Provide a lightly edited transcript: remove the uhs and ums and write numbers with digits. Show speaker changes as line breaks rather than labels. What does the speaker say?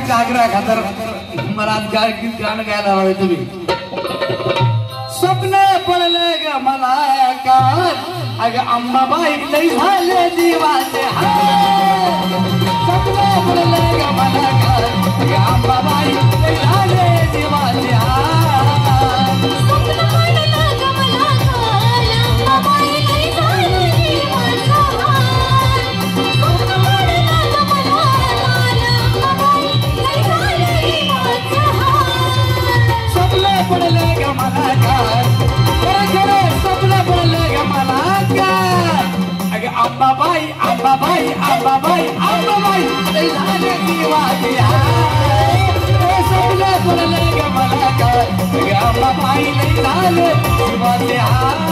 जागरा खातर मला गाणं गायला हवं तुम्ही स्वप्न पडले ग मला काल अग अंबाबाई लई झाले दिवाचे स्वप्न पडले ग मला काल अग अंबाबाई लई झाले दिवाचे अंबाबाई अंबाबाई अंबाबाई अंबाबाई लई झाले दिवाचे स्वप्न पडले ग मला काल अग अंबाबाई लई झाले दिवाचे